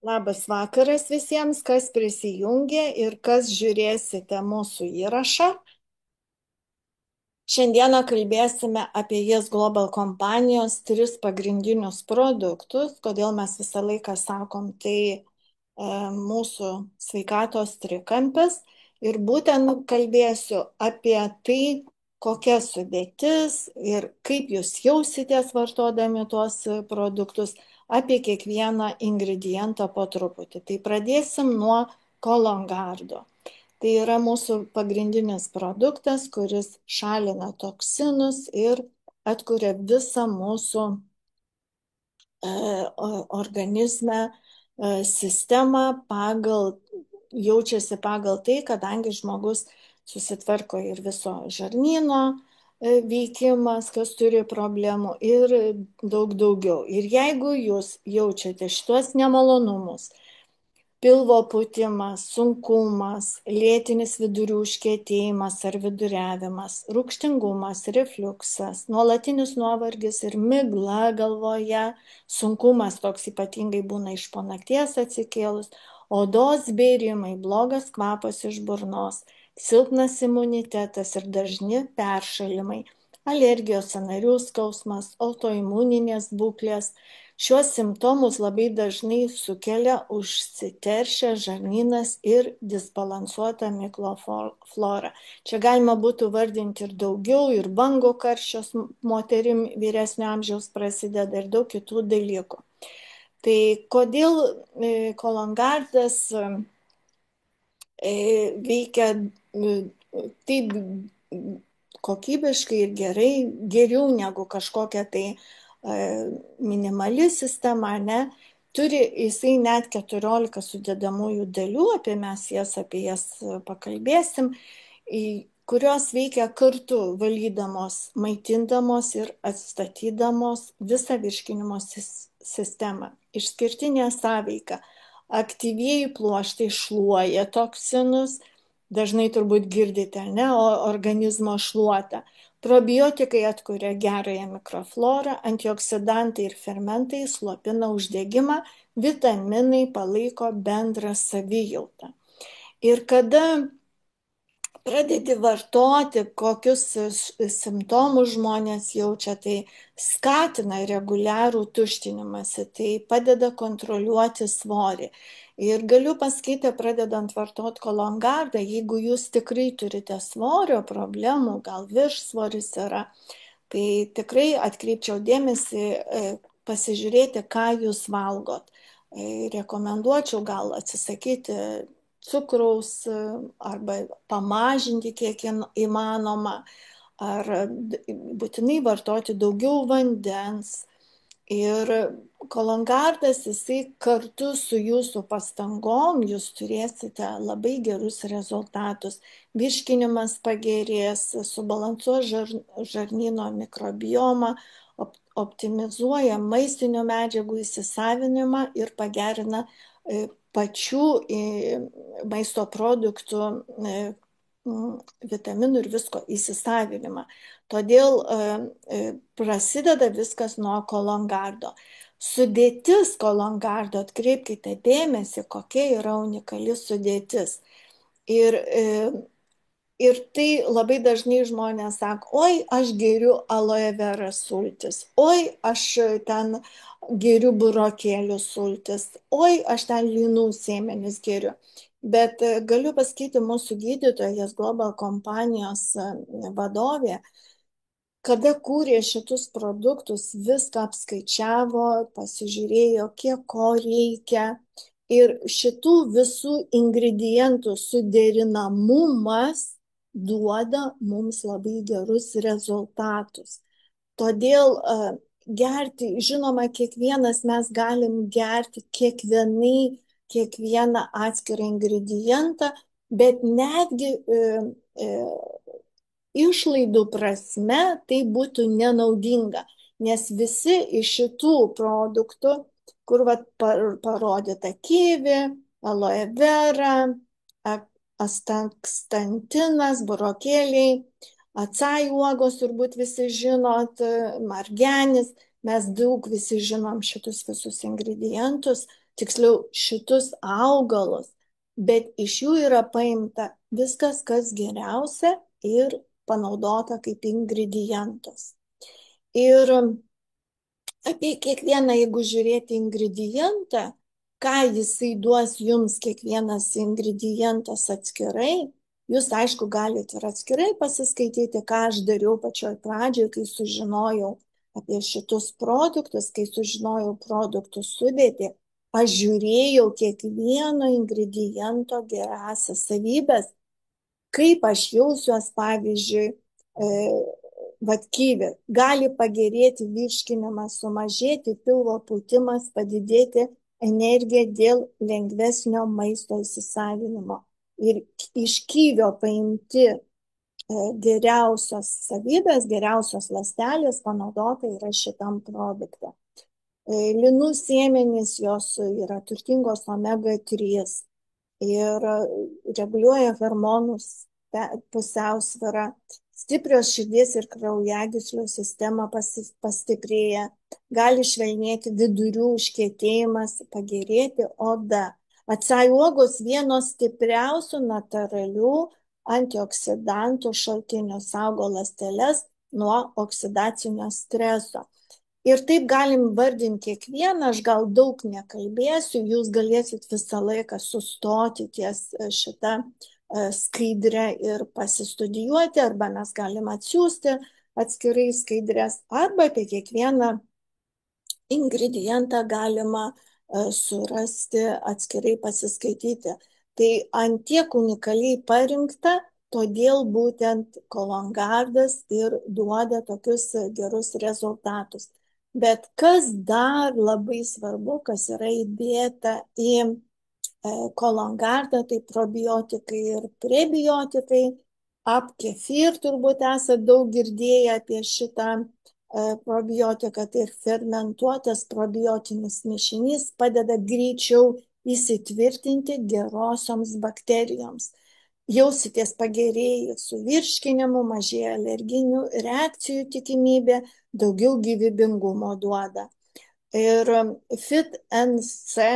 Labas vakaras visiems, kas prisijungė ir kas žiūrėsite mūsų įrašą. Šiandieną kalbėsime apie Yes Global kompanijos 3 pagrindinius produktus. Kodėl mes visą laiką sakom, tai mūsų sveikatos trikampis. Ir būtent kalbėsiu apie tai, kokia sudėtis ir kaip jūs jausitės vartodami tuos produktus, apie kiekvieną ingredientą po truputį. Tai pradėsim nuo kolongardo. Tai yra mūsų pagrindinis produktas, kuris šalina toksinus ir atkuria visą mūsų organizme sistemą jaučiasi pagal tai, kadangi žmogus susitvarko ir viso žarnyno veikimas, kas turi problemų ir daug daugiau. Ir jeigu jūs jaučiate šitos nemalonumus, pilvo pūtimas, sunkumas, lėtinis vidurių užkietėjimas ar viduriavimas, rūgštingumas, refliuksas, nuolatinis nuovargis ir migla galvoje, sunkumas toks ypatingai būna iš po nakties atsikėlus, odos bėrimai, blogas kvapas iš burnos, silpnas imunitetas ir dažni peršalimai, alergijos sąnarių skausmas, autoimuninės būklės. Šiuos simptomus labai dažnai sukelia užsiteršęs žarnynas ir disbalansuota mikroflora. Čia galima būtų vardinti ir daugiau, ir bango karščios moterim vyresnio amžiaus prasideda ir daug kitų dalykų. Tai kodėl kolongardas veikia taip kokybiškai ir gerai, geriau negu kažkokia tai minimali sistema, ne? Turi jisai net 14 sudedamųjų dalių, apie jas pakalbėsim, kurios veikia kartu valydamos, maitindamos ir atstatydamos visą virškinimo sistemą. Išskirtinė sąveika. Aktyvieji pluoštai šluoja toksinus, dažnai turbūt girdite, ne, organizmo šluotą. Probiotikai atkuria gerąją mikroflorą, antioksidantai ir fermentai slopina uždegimą, vitaminai palaiko bendrą savijautą. Ir kada pradedi vartoti, kokius simptomus žmonės jaučia, tai skatina reguliarų tuštinimąsi, tai padeda kontroliuoti svorį. Ir galiu pasakyti, pradedant vartoti kolongardą, jeigu jūs tikrai turite svorio problemų, gal viršsvoris yra, tai tikrai atkreipčiau dėmesį pasižiūrėti, ką jūs valgot. Rekomenduočiau gal atsisakyti cukraus arba pamažinti kiek įmanoma, ar būtinai vartoti daugiau vandens. Ir kolongardas, jisai kartu su jūsų pastangom, jūs turėsite labai gerus rezultatus. Virškinimas pagerės, subalansuos žarnyno mikrobiomą, optimizuoja maistinių medžiagų įsisavinimą ir pagerina pačių maisto produktų vitaminų ir visko įsisavinimą. Todėl prasideda viskas nuo kolongardo. Sudėtis kolongardo, atkreipkite dėmesį, kokia yra unikali sudėtis. Ir tai labai dažnai žmonės sako, oi, aš geriu aloe vera sultis, oi, aš ten geriu burokėlių sultis, oi, aš ten lynų sėmenis geriu. Bet galiu pasakyti, mūsų gydytojas Global kompanijos vadovė, kada kūrė šitus produktus, viską apskaičiavo, pasižiūrėjo, kiek ko reikia. Ir šitų visų ingredientų suderinamumas duoda mums labai gerus rezultatus. Todėl gerti, žinoma, kiekvienas mes galim gerti kiekvieną atskirą ingredientą, bet netgi išlaidų prasme tai būtų nenaudinga, nes visi iš šitų produktų, kur parodyta kivi, aloe vera, astankstantinas, burokėliai, acai uogos, turbūt visi žinot, margenis, mes daug visi žinom šitus visus ingredientus, tiksliau šitus augalus, bet iš jų yra paimta viskas, kas geriausia ir panaudota kaip ingredientas. Ir apie kiekvieną, jeigu žiūrėti ingredientą, ką jisai duos jums kiekvienas ingredientas atskirai, jūs aišku galite ir atskirai pasiskaityti, ką aš dariau pačioj pradžioj, kai sužinojau apie šitus produktus, kai sužinojau produktų sudėtį, aš žiūrėjau kiekvieno ingrediento gerąsias savybės, kaip aš jausiuos, pavyzdžiui, vat kyvi, gali pagerėti virškinimas, sumažėti pilvo pūtimas, padidėti energija dėl lengvesnio maisto įsisavinimo. Ir iš kyvio paimti geriausios savybės, geriausios ląstelės panaudota yra šitam produkte. Linų sėmenys, jos yra turtingos omega 3 ir reguliuoja hormonus pusiausvyrą, stiprios širdies ir kraujagyslių sistema pastiprėja, gali švelnėti vidurių užkietėjimas, pagerėti oda. Acai uogos vienos stipriausių natūralių antioksidantų šaltinių, saugo ląsteles nuo oksidacinio streso. Ir taip galim vardinti kiekvieną, aš gal daug nekalbėsiu, jūs galėsit visą laiką sustoti ties šitą skaidrę ir pasistudijuoti, arba mes galim atsiųsti atskirai skaidrės, arba apie kiekvieną ingredientą galima surasti, atskirai pasiskaityti. Tai ant tiek unikaliai parinkta, todėl būtent Kolongardas ir duoda tokius gerus rezultatus. Bet kas dar labai svarbu, kas yra įdėta į Kolongardą, tai probiotikai ir prebiotikai. Apkefir turbūt esate daug girdėję apie šitą probiotiką, tai fermentuotas probiotinis mišinys padeda greičiau įsitvirtinti gerosioms bakterijoms. Jausitės pagerėję su virškinimu, mažėja alerginių reakcijų tikimybė, daugiau gyvybingumo duoda. Ir FitNC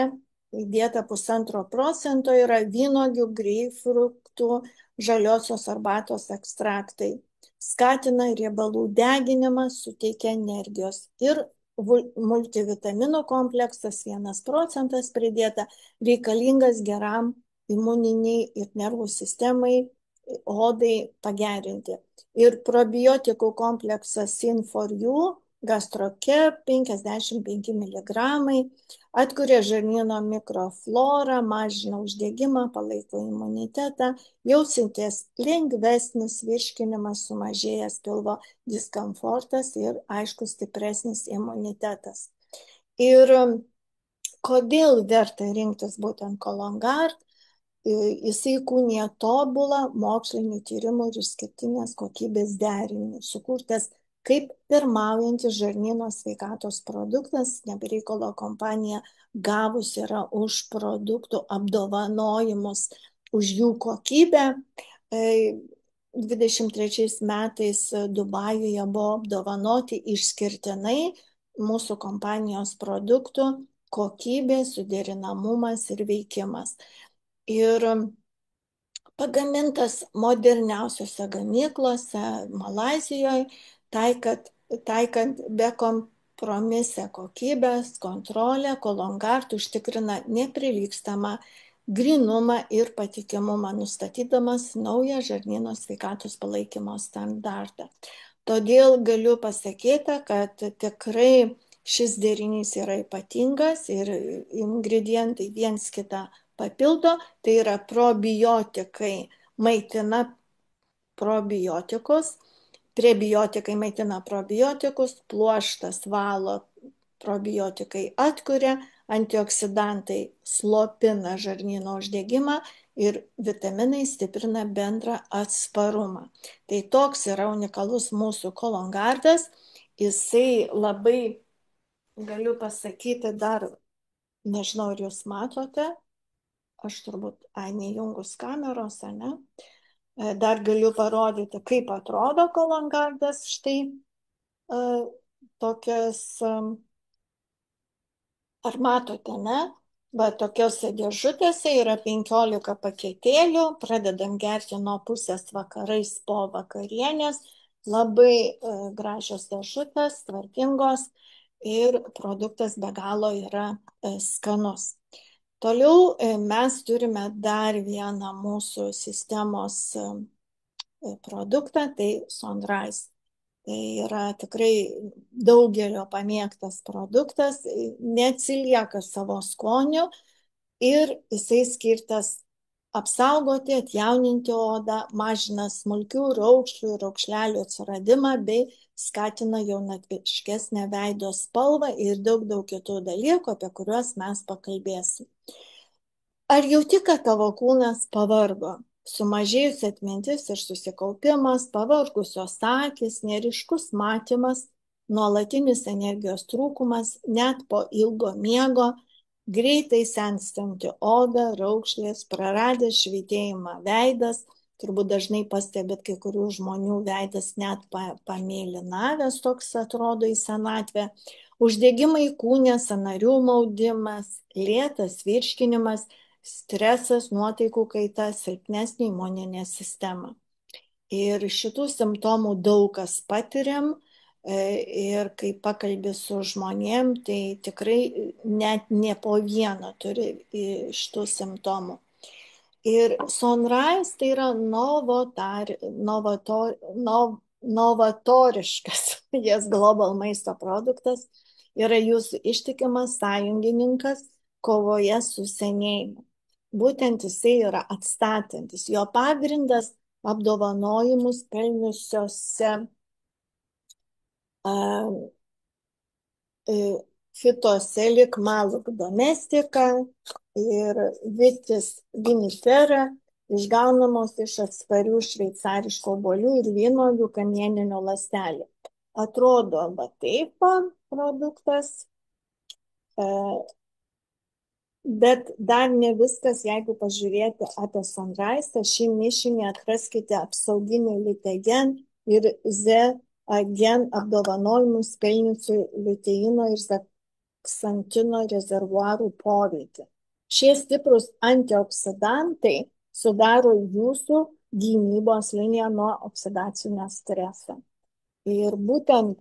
įdėta 1,5% yra vynuogių, greipfrutų, žaliosios arbatos ekstraktai. Skatina riebalų deginimą, suteikia energijos. Ir multivitaminų kompleksas 1% pridėta, reikalingas geram imuniniai ir nervų sistemai, odai pagerinti. Ir probiotikų kompleksas Sin4U, GastroCare 55 mg, atkuria žarnyno mikroflorą, mažina uždegimą, palaiko imunitetą, jausitės lengvesnis virškinimas, sumažėjęs pilvo diskomfortas ir aišku stipresnis imunitetas. Ir kodėl verta rinktis būtent Kolongard? Jisai įkūnija tobulą mokslinių tyrimų ir išskirtinės kokybės derinį, sukurtas kaip pirmaujantis žarnyno sveikatos produktas, nebereikalo kompanija gavus yra už produktų apdovanojimus, už jų kokybę. 23 metais Dubajuje buvo apdovanoti išskirtinai mūsų kompanijos produktų kokybė, suderinamumas ir veikimas. Ir pagamintas moderniausiose gamyklose Malaizijoje, taikant bekompromisę kokybės kontrolę, Kolongard užtikrina neprilygstamą grynumą ir patikimumą, nustatydamas naują žarnyno sveikatos palaikymo standartą. Todėl galiu pasakyti, kad tikrai šis derinys yra ypatingas ir ingredientai viens kitą papildo, tai yra probiotikai maitina probiotikus, prebiotikai maitina probiotikus, pluoštas valo, probiotikai atkuria, antioksidantai slopina žarnyno uždegimą ir vitaminai stiprina bendrą atsparumą. Tai toks yra unikalus mūsų Kolongardas, jisai labai, galiu pasakyti dar, nežinau, ar jūs matote, aš turbūt, neįjungus kameros, ne? Dar galiu parodyti, kaip atrodo Kolongardas, štai tokias, ar matote, ne? Va, tokiose dėžutėse yra 15 paketėlių, pradedam gerti nuo pusės vakarais po vakarienės, labai gražios dėžutės, tvarkingos ir produktas be galo yra skanus. Toliau mes turime dar vieną mūsų sistemos produktą, tai Sunrise. Tai yra tikrai daugelio pamėgtas produktas, neatsilieka savo skoniu ir jisai skirtas apsaugoti, atjauninti odą, mažina smulkių raukšlių ir raukšlelių atsiradimą bei skatina jaunatviškesnę veido spalvą ir daug kitų dalykų, apie kuriuos mes pakalbėsim. Ar jauti, kad tavo kūnas pavargo? Sumažėjusi atmintis ir susikaupimas, pavargusios akys, neryškus matymas, nuolatinis energijos trūkumas, net po ilgo miego, greitai senstanti oda, raukšlės, praradęs švytėjimą veidas, turbūt dažnai pastebėt, kai kurių žmonių veidas net pamėlynavęs toks atrodo į senatvę, uždegimai kūne, sąnarių maudimas, lėtas virškinimas, stresas, nuotaikų kaita, silpnesnė imuninė sistema. Ir šitų simptomų daug kas patiriam ir kai pakalbi su žmonėm, tai tikrai net ne po vieną turi šitų simptomų. Ir Sunrise tai yra novatoriškas Yes Global maisto produktas, yra jūsų ištikimas sąjungininkas kovoje su senėjimu. Būtent jisai yra atstatantis. Jo pagrindas apdovanojimus pelniusiose Phytocelik Maluk Domestika ir Vitis vinifera išgaunamos iš atsparių šveicariškų obuolių ir vynuogių kamieninio ląstelė. Atrodo, va taip produktas, bet dar ne viskas, jeigu pažiūrėti apie Sunrise, šį mišinį atraskite apsauginį Lutegen ir Zeagen apdovanojimus pelniusių liuteino ir zeaksantino rezervuarų poveikį. Šie stiprus antioksidantai sudaro jūsų gynybos liniją nuo oksidacinio streso. Ir būtent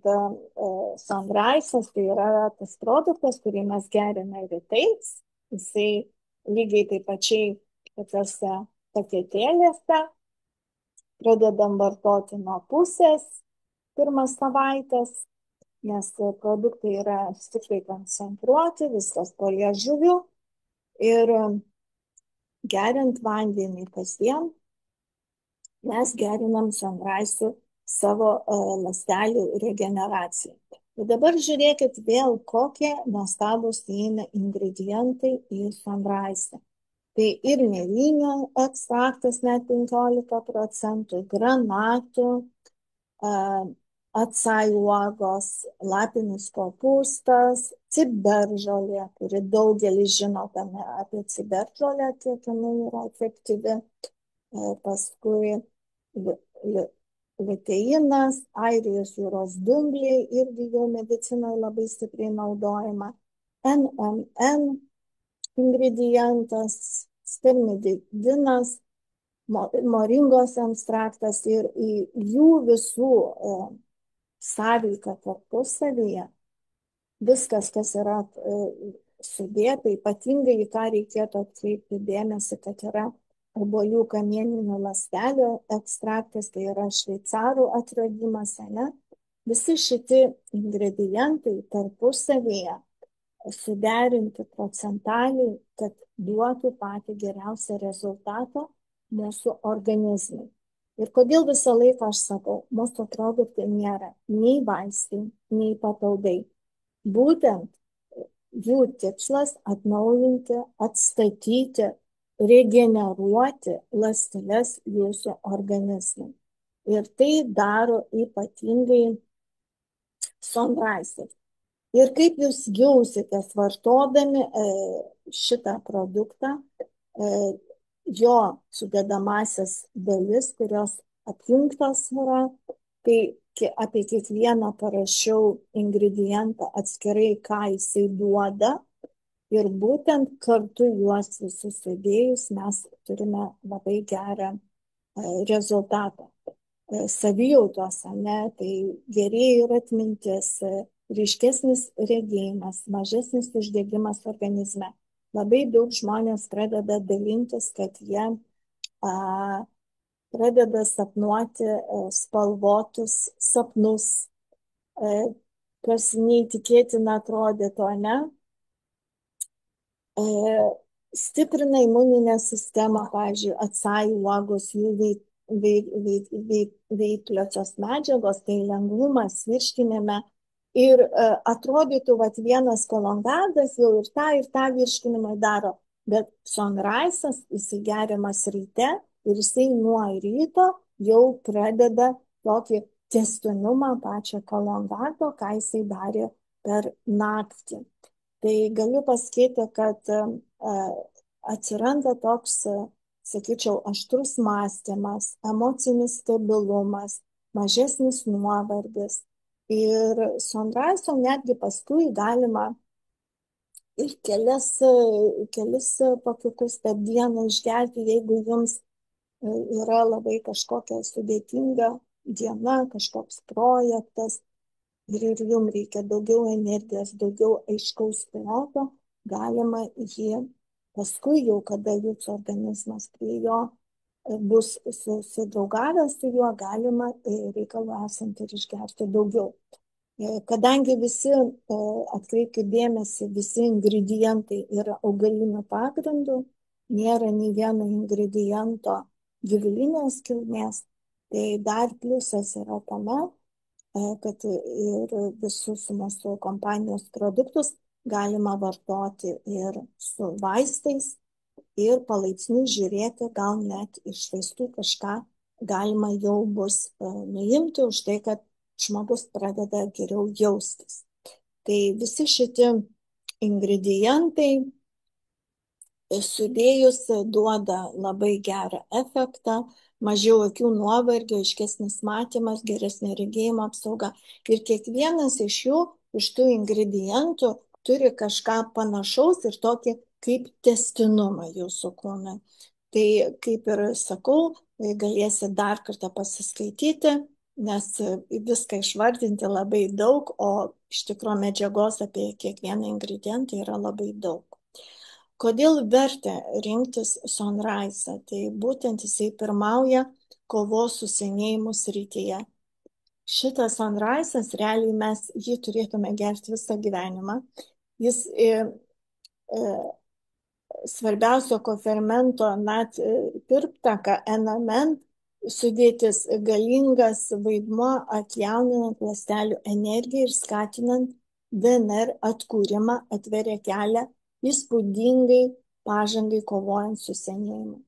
Sunrise'as tai yra tas produktas, kurį mes geriame rytais. Jisai lygiai taip pačiai tokiuose paketėlėse. Pradedam vartoti nuo pusės pirmas savaitės, nes produktai yra stipriai koncentruoti, viskas po liežuviu. Ir geriant vandenį kasdien, mes gerinam Sunrise'u savo ląstelių regeneraciją. Ir dabar žiūrėkit vėl, kokie nuostabūs įeina ingredientai į Sunrise. Tai ir mėlynio ekstraktas net 15%, granatų, acai uogos, lapinis kopūstas, ciberžolė, kuri daugelis žinome apie ciberžolę, kiek jinai yra efektyvi. Paskui luteinas, Airijos jūros dumbliai irgi jau medicinoje labai stipriai naudojama. NMN ingredientas, spermidinas, moringos ekstraktas ir jų visų sąveika tarpusavyje. Viskas, kas yra sudėta, ypatingai į ką reikėtų atkreipti dėmesį, kad yra obuolių kamieninių ląstelių ekstraktas, tai yra šveicarų atradimas, ne? Visi šitie ingredientai tarpusavyje suderinti procentaliai, kad duotų patį geriausią rezultatą mūsų organizmui. Ir kodėl visą laiką aš sakau, mūsų produktai nėra nei vaistai, nei papildai. Būtent jų tikslas atnaujinti, atstatyti, regeneruoti ląsteles jūsų organizme. Ir tai daro ypatingai Sunrise. Ir kaip jūs jausitės vartodami šitą produktą, jo sudedamasias dalis, kurios apjungtos yra, tai apie kiekvieną parašiau ingredientą atskirai, ką jisai duoda. Ir būtent kartu juos visus sudėjus mes turime labai gerą rezultatą. Savijautos, ne, tai gerėja ir atmintis, ryškesnis regėjimas, mažesnis uždegimas organizme. Labai daug žmonės pradeda dalintis, kad jie pradeda sapnuoti spalvotus sapnus, kas neįtikėtina atrodytų, ne? Stiprina imuninę sistemą, pavyzdžiui, acai uogos, jų veikliosios medžiagos, tai lengvumas virškinime. Ir atrodytų, vat vienas kolongadas jau ir tą virškinimą daro, bet sunrise'as įsigeriamas ryte ir jisai nuo ryto jau pradeda tokį tęstinumą pačią kolongado, ką jisai darė per naktį. Tai galiu pasakyti, kad atsiranda toks, sakyčiau, aštrus mąstymas, emocinis stabilumas, mažesnis nuovargis. Ir sunrise'o netgi paskui galima ir kelis pakiukus per dieną išgerti, jeigu jums yra labai kažkokia sudėtinga diena, kažkoks projektas, ir jums reikia daugiau energijos, daugiau aiškaus proto, galima jį paskui jau, kada jūsų organizmas prie jo bus susidraugavęs su juo, galima reikalų esant ir išgerti daugiau. Kadangi visi, atkreipkite dėmesį, visi ingredientai yra augalinių pagrindų, nėra nei vieno ingrediento gyvulinės kilmės, tai dar pliusas yra tame, kad ir visus mūsų kompanijos produktus galima vartoti ir su vaistais ir palaipsniui žiūrėti, gal net iš vaistų kažką galima jau bus nuimti už tai, kad žmogus pradeda geriau jaustis. Tai visi šitie ingredientai sudėjus duoda labai gerą efektą, mažiau akių nuovargio, aiškesnis matymas, geresnė regėjimo apsauga. Ir kiekvienas iš jų, iš tų ingredientų, turi kažką panašaus ir tokį kaip tęstinumą jūsų kūnui. Tai kaip ir sakau, galėsit dar kartą pasiskaityti, nes viską išvardinti labai daug, o iš tikrųjų medžiagos apie kiekvieną ingredientą yra labai daug. Kodėl verta rinktis sunrise'ą? Tai būtent jisai pirmauja kovos su senėjimu srityje. Šitas sunrise'as, realiai mes jį turėtume gerti visą gyvenimą. Jis svarbiausio kofermento NAT pirmtaką NMN sudėtis galingas vaidmuo atjauninant ląstelių energiją ir skatinant DNR atkūrimą, atveria kelią įspūdingai pažangai kovojant su senėjimu.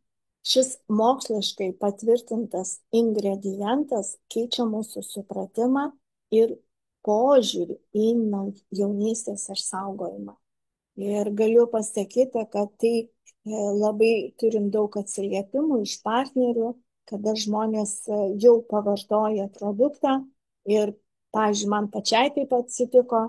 Šis moksliškai patvirtintas ingredientas keičia mūsų supratimą ir požiūrį į jaunystės išsaugojimą. Ir galiu pasakyti, kad tai labai turim daug atsiliepimų iš partnerių, kada žmonės jau pavartoja produktą ir, pavyzdžiui, man pačiai taip atsitiko,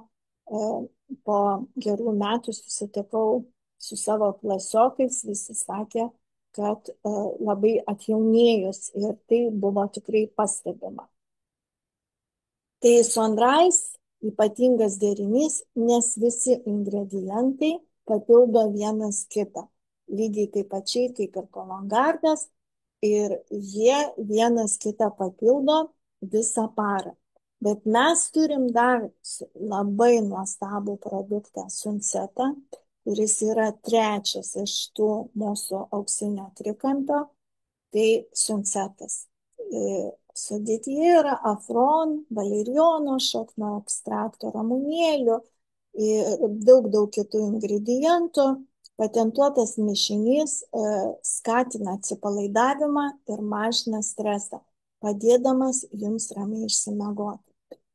po gerų metų susitikau su savo klasiokais, visi sakė, kad labai atjaunėjus ir tai buvo tikrai pastebima. Tai sunrise ypatingas derinys, nes visi ingredientai papildo vienas kitą, lygiai taip pačiai kaip ir kolongardas, ir jie vienas kitą papildo visą parą. Bet mes turim dar labai nuostabų produktą Suncetą, kuris yra trečias iš tų mūsų auksinio trikampio, tai Suncetas. Sudėtyje yra afron, valerijono šaknų ekstrakto, ramunėlių ir daug kitų ingredientų. Patentuotas mišinys skatina atsipalaidavimą ir mažina stresą, padėdamas jums ramiai išsimiegoti.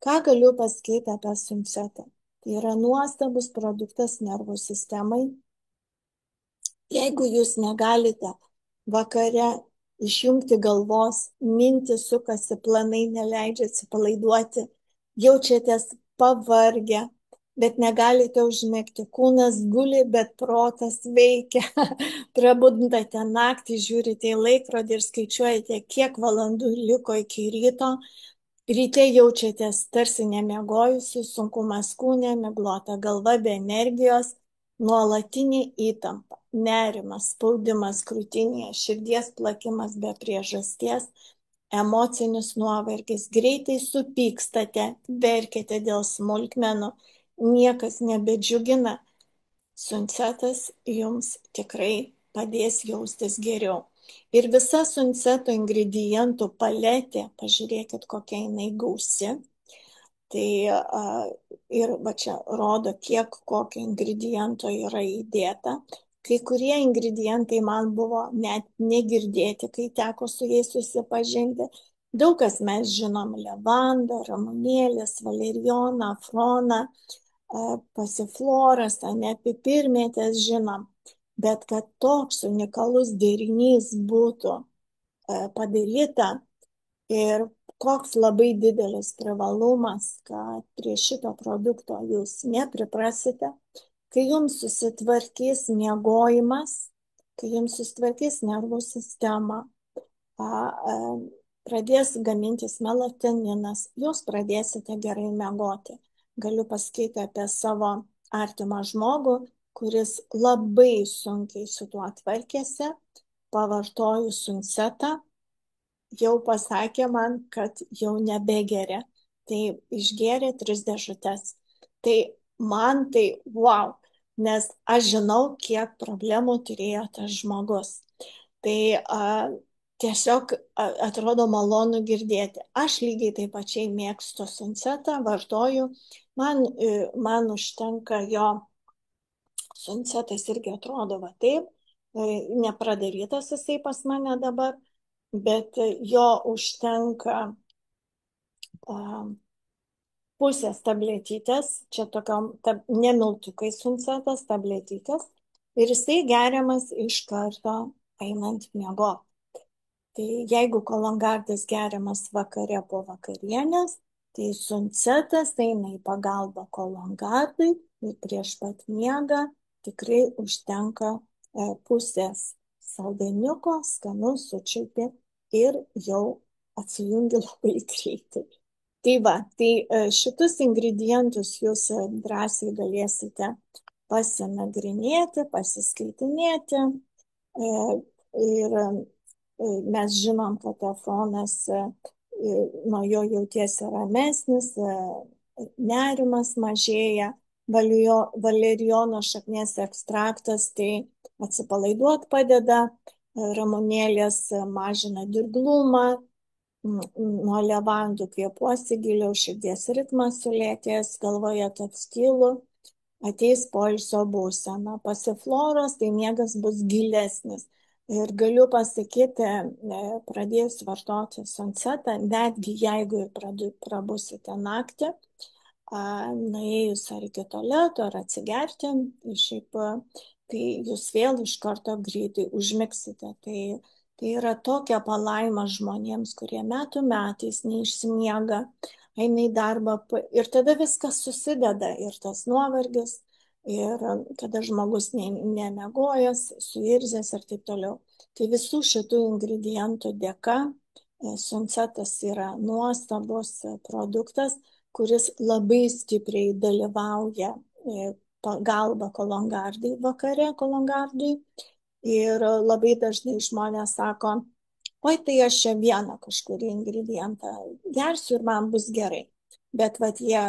Ką galiu pasakyti apie Suncetą? Tai yra nuostabus produktas nervų sistemai. Jeigu jūs negalite vakare išjungti galvos, mintys sukasi, planai neleidžia atsipalaiduoti, jaučiatės pavargę, bet negalite užmigti. Kūnas guli, bet protas veikia. Prabundate naktį, žiūrite į laikrodį ir skaičiuojate, kiek valandų liko iki ryto. Ryte jaučiatės tarsi nemiegojusi, sunkumas kūne, miglota galva be energijos, nuolatinė įtampa, nerimas, spaudimas krūtinėje, širdies plakimas be priežasties, emocinis nuovargis, greitai supykstate, verkiate dėl smulkmenų, niekas nebedžiugina. Suncetas jums tikrai padės jaustis geriau. Ir visa sunceto ingredientų paletė, pažiūrėkit, kokia jinai gausi. Tai ir va čia rodo, kiek kokio ingrediento yra įdėta. Kai kurie ingredientai man buvo net negirdėti, kai teko su jais susipažinti. Daug kas mes žinom: levandą, ramunėlės, valerijoną, afroną, pasifloras, pipirmėtės žinom. Bet kad toks unikalus derinys būtų padaryta ir koks labai didelis privalumas, kad prie šito produkto jūs nepriprasite, kai jums susitvarkys miegojimas, kai jums susitvarkys nervų sistema, pradės gamintis melatoninas, jūs pradėsite gerai miegoti. Galiu pasakyti apie savo artimą žmogų, kuris labai sunkiai su tuo tvarkėsi, pavartojus suncetą, jau pasakė man, kad jau nebegeria. Tai išgėrė 3 dėžutes. Tai man tai wow, nes aš žinau, kiek problemų turėjo tas žmogus. Tai tiesiog atrodo malonu girdėti. Aš lygiai taip pačiai mėgstu suncetą, vartoju. Man užtenka jo, suncetas irgi atrodo va taip, nepradarytas jisai pas mane dabar, bet jo užtenka pusės tabletytės, čia tokiom nemiltukai suncetas, tabletytės, ir jisai geriamas iš karto einant miego. Tai jeigu kolongardas geriamas vakare po vakarienės, tai suncetas eina į pagalbą kolongardui ir prieš pat miegą tikrai užtenka pusės saldainiuko, skanu sučiupi ir jau atsijungi labai greitai. Tai va, tai šitus ingredientus jūs drąsiai galėsite pasinagrinėti, pasiskaitinėti. Ir mes žinom, kad afronas, nuo jo jautiesi ramesnis, nerimas mažėja. Valerijono šaknies ekstraktas tai atsipalaiduot padeda, ramunėlės mažina dirglumą, nuo levandų kvėpuosi giliau, širdies ritmas sulėtės, galvoje taps tylu, ateis poilsio būsena. Pasifloros, tai miegas bus gilesnis. Ir galiu pasakyti, pradėjus vartoti suncetą, netgi jeigu ir prabusite naktį, nuėjus ar iki tualeto, ar atsigerti, šiaip, tai jūs vėl iš karto greitai užmigsite. Tai yra tokia palaima žmonėms, kurie metų metais neišsimiega, eina į darbą ir tada viskas susideda, ir tas nuovargis, ir kada žmogus nemiegojas, suirzęs ir taip toliau. Tai visų šitų ingredientų dėka suncetas yra nuostabus produktas, kuris labai stipriai dalyvauja pagalba kolongardai vakare, kolongardui. Ir labai dažnai žmonės sako, oi, tai aš čia vieną kažkurį ingredientą gersiu ir man bus gerai. Bet vat jie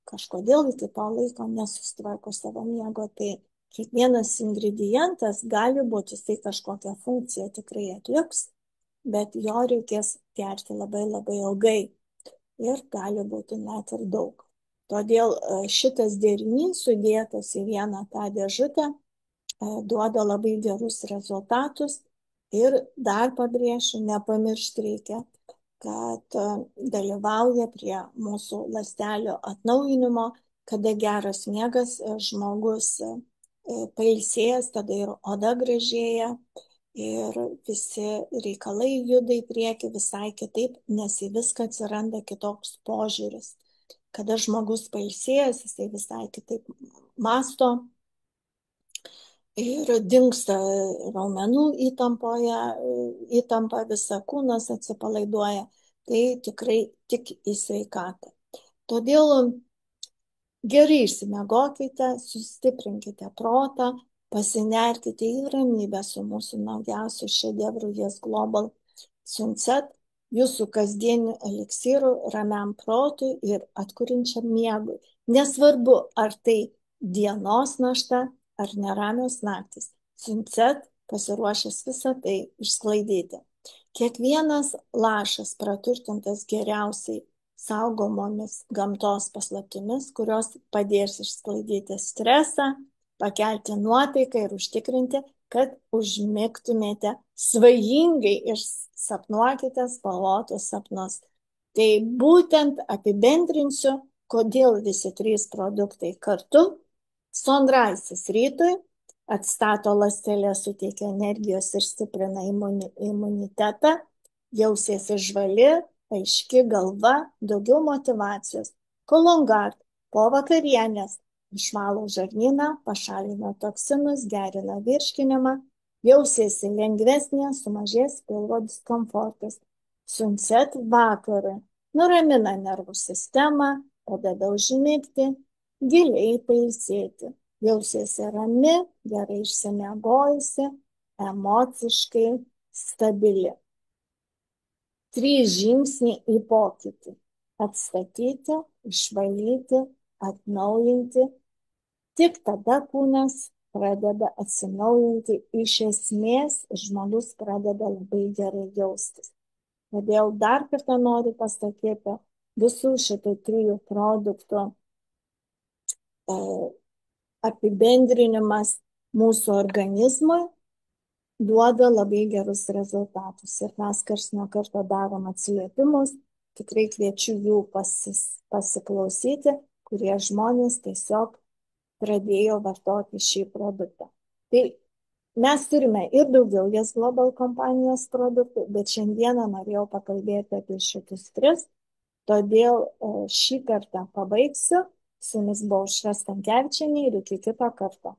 kažkodėl iki to laiko nesusitvarko savo miego, tai kiekvienas ingredientas gali būti, jisai kažkokią funkciją tikrai atliks, bet jo reikės gerti labai labai ilgai ir gali būti net ir daug. Todėl šitas derinys sudėtas į vieną tą dėžutę duoda labai gerus rezultatus. Ir dar pabrėšiu, nepamiršti reikia, kad dalyvauja prie mūsų ląstelių atnaujinimo, kada geras miegas, žmogus pailsėjęs, tada ir oda gražėja ir visi reikalai juda į priekį visai kitaip, nes į viską atsiranda kitoks požiūris. Kada žmogus pailsėjęs, jisai visai kitaip masto ir dingsta raumenų įtampoje, įtampa visa kūnas atsipalaiduoja. Tai tikrai tik į sveikatą. Todėl gerai išsimiegokite, sustiprinkite protą, pasinerkite į ramybę su mūsų naujausiu šedevru Yes Global Sunset, jūsų kasdieniu eliksyru ramiam protui ir atkuriančiam miegui. Nesvarbu, ar tai dienos našta ar neramios naktis. Sunset pasiruošęs visą tai išsklaidyti. Kiekvienas lašas praturtintas geriausiai saugomomis gamtos paslaptimis, kurios padės išsklaidyti stresą, pakelti nuotaiką ir užtikrinti, kad užmigtumėte svajingai ir sapnuokite spalvotus sapnus. Tai būtent apibendrinsiu, kodėl visi trys produktai kartu. Sunrises rytui atstato ląsteles, suteikia energijos ir stiprina imunitetą, jausiesi žvali, aiški galva, daugiau motyvacijos. Kolongard po vakarienės išvalo žarnyną, pašalina toksinus, gerina virškinimą, jausiesi lengvesnė, sumažės pilvo diskomfortas. Sunset vakarui nuramina nervų sistemą, padeda užmigti, giliai pailsėti. Jausiesi rami, gerai išsimiegojusi, emociškai stabili. 3 žingsniai į pokytį. Atstatyti, išvalyti, atnaujinti. Tik tada kūnas pradeda atsinaujinti iš esmės ir žmogus pradeda labai gerai jaustis. Todėl dar kartą noriu pasakyti, visų šitų 3 produktų apibendrinimas mūsų organizmui duoda labai gerus rezultatus. Ir mes karts nuo karto darom atsiliepimus, tikrai kviečiu jų pasiklausyti, kurie žmonės tiesiog pradėjo vartoti šį produktą. Tai mes turime ir daugiau Yes Global kompanijos produktų, bet šiandieną norėjau pakalbėti apie šitus 3, todėl šį kartą pabaigsiu. Su jumis buvo Aušra Stankevičienė ir iki kito karto.